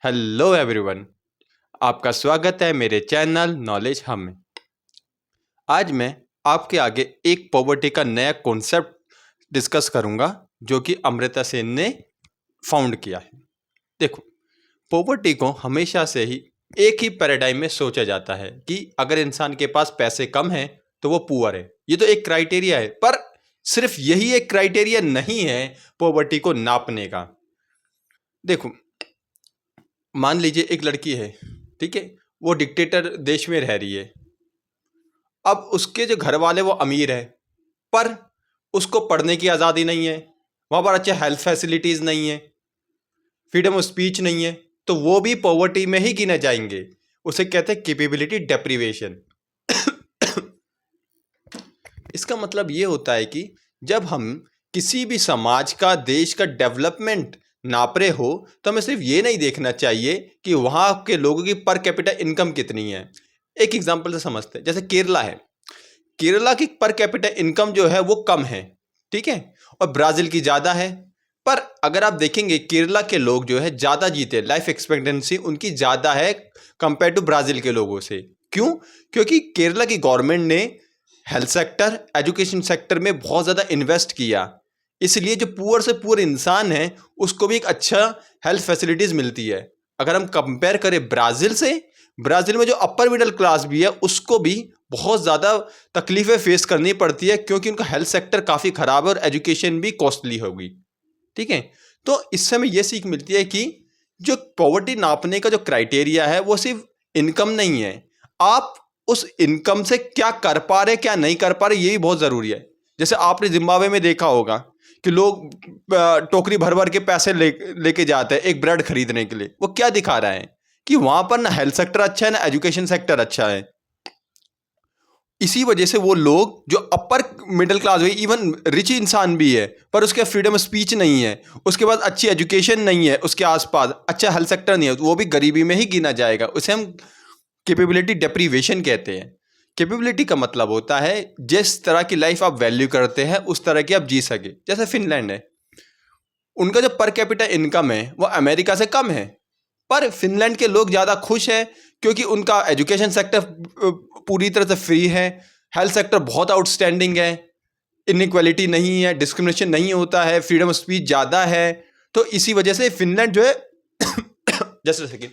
Hello everyone, आपका स्वागत है मेरे चैनल नॉलेज हब में। आज मैं आपके आगे एक पॉवर्टी का नया कॉन्सेप्ट डिस्कस करूंगा जो कि अमृता सेन ने फाउंड किया है। देखो, पॉवर्टी को हमेशा से ही एक ही पैराडाइम में सोचा जाता है कि अगर इंसान के पास पैसे कम हैं तो वो पुअर है। ये तो एक क्राइटेरिया है, पर सिर्फ यही एक क्राइटेरिया नहीं है पॉवर्टी को नापने का। देखो, मान लीजिए एक लड़की है, ठीक है, वो डिक्टेटर देश में रह रही है। अब उसके जो घर वाले वो अमीर है, पर उसको पढ़ने की आज़ादी नहीं है, वहाँ पर अच्छे हेल्थ फैसिलिटीज़ नहीं है, फ्रीडम ऑफ स्पीच नहीं है, तो वो भी पॉवर्टी में ही गिने जाएंगे। उसे कहते हैं कैपेबिलिटी डेप्रिवेशन। इसका मतलब ये होता है कि जब हम किसी भी समाज का, देश का डेवलपमेंट नाप रहे हो तो हमें सिर्फ ये नहीं देखना चाहिए कि वहाँ के लोगों की पर कैपिटा इनकम कितनी है। एक एग्जांपल से समझते हैं, जैसे केरला है। केरला की पर कैपिटा इनकम जो है वो कम है, ठीक है, और ब्राज़ील की ज़्यादा है। पर अगर आप देखेंगे केरला के लोग जो है ज़्यादा जीते, लाइफ एक्सपेक्टेंसी उनकी ज़्यादा है कंपेयर टू ब्राज़ील के लोगों से। क्यों? क्योंकि केरला की गवर्नमेंट ने हेल्थ सेक्टर, एजुकेशन सेक्टर में बहुत ज़्यादा इन्वेस्ट किया, इसलिए जो पुअर से पुअर इंसान है उसको भी एक अच्छा हेल्थ फैसिलिटीज़ मिलती है। अगर हम कंपेयर करें ब्राज़ील से, ब्राज़ील में जो अपर मिडिल क्लास भी है उसको भी बहुत ज़्यादा तकलीफ़ें फेस करनी पड़ती है, क्योंकि उनका हेल्थ सेक्टर काफ़ी ख़राब है और एजुकेशन भी कॉस्टली होगी, ठीक है। तो इससे हमें ये सीख मिलती है कि जो पॉवर्टी नापने का जो क्राइटेरिया है वो सिर्फ इनकम नहीं है, आप उस इनकम से क्या कर पा रहे, क्या नहीं कर पा रहे, ये भी बहुत ज़रूरी है। जैसे आपने जिम्बाब्वे में देखा होगा कि लोग टोकरी भर भर के पैसे लेके जाते हैं एक ब्रेड खरीदने के लिए। वो क्या दिखा रहा है कि वहाँ पर ना हेल्थ सेक्टर अच्छा है ना एजुकेशन सेक्टर अच्छा है। इसी वजह से वो लोग जो अपर मिडिल क्लास हुई, इवन रिच इंसान भी है, पर उसके फ्रीडम ऑफ स्पीच नहीं है, उसके पास अच्छी एजुकेशन नहीं है, उसके आसपास अच्छा हेल्थ सेक्टर नहीं है, तो वो भी गरीबी में ही गिना जाएगा। उसे हम कैपेबिलिटी डेप्रिवेशन कहते हैं। कैपेबिलिटी का मतलब होता है जिस तरह की लाइफ आप वैल्यू करते हैं उस तरह की आप जी सके। जैसे फिनलैंड है, उनका जो पर कैपिटा इनकम है वो अमेरिका से कम है, पर फिनलैंड के लोग ज़्यादा खुश हैं क्योंकि उनका एजुकेशन सेक्टर पूरी तरह से फ्री है, हेल्थ सेक्टर बहुत आउटस्टैंडिंग है, इनइक्वालिटी नहीं है, डिस्क्रिमिनेशन नहीं होता है, फ्रीडम ऑफ स्पीच ज़्यादा है। तो इसी वजह से फिनलैंड जो है जैसे सेकेंड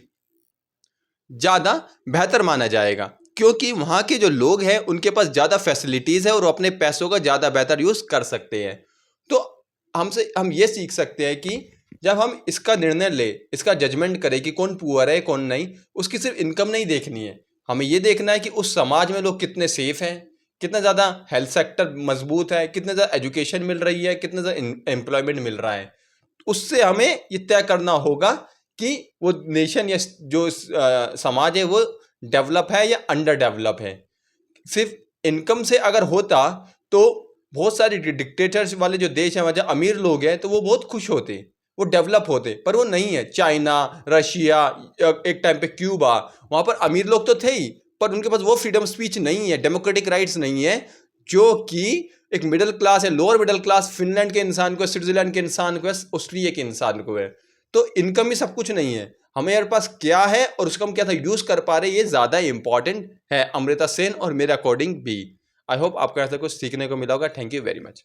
ज़्यादा बेहतर माना जाएगा, क्योंकि वहाँ के जो लोग हैं उनके पास ज़्यादा फैसिलिटीज़ है और वो अपने पैसों का ज़्यादा बेहतर यूज़ कर सकते हैं। तो हम ये सीख सकते हैं कि जब हम इसका निर्णय ले, इसका जजमेंट करें कि कौन पुअर है कौन नहीं, उसकी सिर्फ इनकम नहीं देखनी है, हमें ये देखना है कि उस समाज में लोग कितने सेफ हैं, कितना ज़्यादा हेल्थ सेक्टर मजबूत है, कितने ज़्यादा एजुकेशन मिल रही है, कितना ज़्यादा एम्प्लॉयमेंट मिल रहा है। उससे हमें ये तय करना होगा कि वो नेशन या जो समाज है वो डेवलप है या अंडर डेवलप है। सिर्फ इनकम से अगर होता तो बहुत सारे डिक्टेटर्स वाले जो देश हैं, वहाँ अमीर लोग हैं तो वो बहुत खुश होते, वो डेवलप होते, पर वो नहीं है। चाइना, रशिया, एक टाइम पे क्यूबा, वहाँ पर अमीर लोग तो थे ही, पर उनके पास वो फ्रीडम स्पीच नहीं है, डेमोक्रेटिक राइट्स नहीं है जो कि एक मिडिल क्लास है, लोअर मिडिल क्लास फिनलैंड के इंसान को, स्विट्जरलैंड के इंसान को, ऑस्ट्रिया के इंसान को है। तो इनकम ही सब कुछ नहीं है, हमारे पास क्या है और उसका हम क्या था यूज़ कर पा रहे, ये ज़्यादा इंपॉर्टेंट है अमृता सेन और मेरे अकॉर्डिंग भी। आई होप आपको ऐसा कुछ सीखने को मिला होगा। Thank you very much.